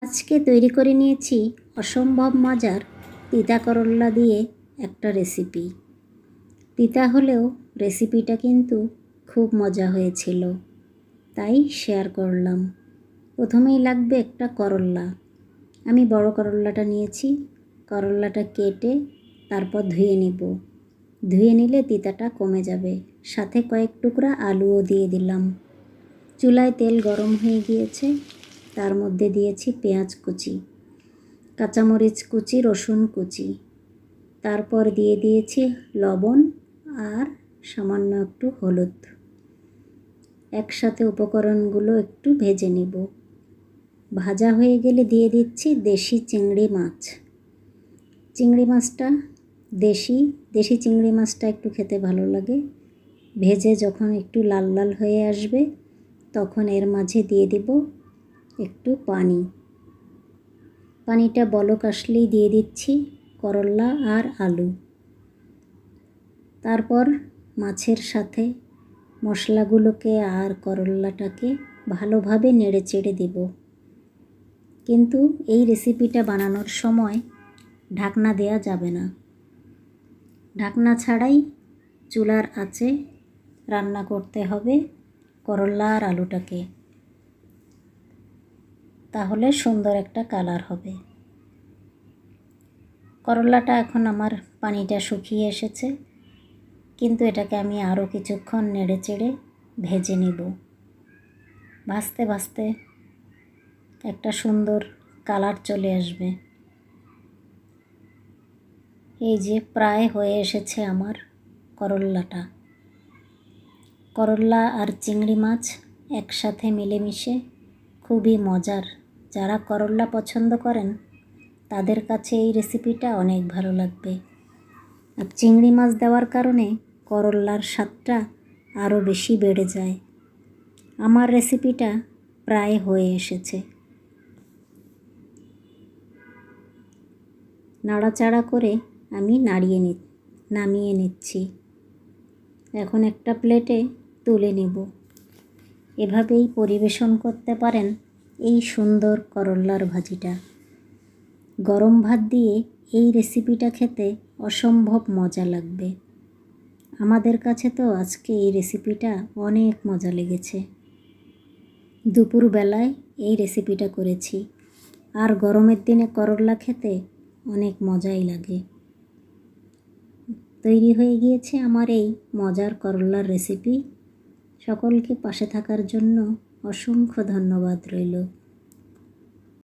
আজকে তৈরি করে নিয়েছি অসম্ভব মজার তিতা করল্লা দিয়ে একটা রেসিপি। তিতা হলেও রেসিপিটা কিন্তু খুব মজা হয়েছিল, তাই শেয়ার করলাম। প্রথমেই লাগবে একটা করল্লা। আমি বড় করল্লাটা নিয়েছি। করল্লাটা কেটে তারপর ধুয়ে নেব। ধুয়ে নিলে তিতাটা কমে যাবে। সাথে কয়েক টুকরা আলুও দিয়ে দিলাম। চুলায় তেল গরম হয়ে গিয়েছে, তার মধ্যে দিয়েছি পেঁয়াজ কুচি, কাঁচামরিচ কুচি, রসুন কুচি, তারপর দিয়ে দিয়েছি লবণ আর সামান্য একটু হলুদ। একসাথে উপকরণগুলো একটু ভেজে নেব। ভাজা হয়ে গেলে দিয়ে দিচ্ছি দেশি চিংড়ি মাছ। চিংড়ি মাছটা দেশি চিংড়ি মাছটা একটু খেতে ভালো লাগে। ভেজে যখন একটু লাল লাল হয়ে আসবে তখন এর মাঝে দিয়ে দেব একটু পানি। পানিটা বলক আসলেই দিয়ে দিচ্ছি করল্লা আর আলু। তারপর মাছের সাথে মশলাগুলোকে আর করল্লাটাকে ভালোভাবে নেড়ে চেড়ে দেব। কিন্তু এই রেসিপিটা বানানোর সময় ঢাকনা দেয়া যাবে না। ঢাকনা ছাড়াই চুলার আঁচে রান্না করতে হবে করল্লা আর আলুটাকে, তাহলে সুন্দর একটা কালার হবে। করল্লাটা এখন আমার পানিটা শুকিয়ে এসেছে, কিন্তু এটাকে আমি আরও কিছুক্ষণ নেড়ে চেড়ে ভেজে নেব। ভাজতে ভাজতে একটা সুন্দর কালার চলে আসবে। এই যে প্রায় হয়ে এসেছে আমার করল্লাটা। করল্লা আর চিংড়ি মাছ একসাথে মিলেমিশে খুবই মজার। যারা করল্লা পছন্দ করেন তাদের কাছে এই রেসিপিটা অনেক ভালো লাগবে। আর চিংড়ি মাছ দেওয়ার কারণে করল্লার স্বাদটা আরও বেশি বেড়ে যায়। আমার রেসিপিটা প্রায় হয়ে এসেছে। নাড়াচাড়া করে আমি নামিয়ে নিচ্ছি। এখন একটা প্লেটে তুলে নেব। এভাবেই পরিবেশন করতে পারেন এই সুন্দর করল্লার ভাজিটা। গরম ভাত দিয়ে এই রেসিপিটা খেতে অসম্ভব মজা লাগবে। আমাদের কাছে তো আজকে এই রেসিপিটা অনেক মজা লেগেছে। দুপুরবেলায় এই রেসিপিটা করেছি, আর গরমের দিনে করল্লা খেতে অনেক মজাই লাগে। তৈরি হয়ে গিয়েছে আমার এই মজার করল্লার রেসিপি। সকলকে পাশে থাকার জন্য অসংখ্য ধন্যবাদ রইল।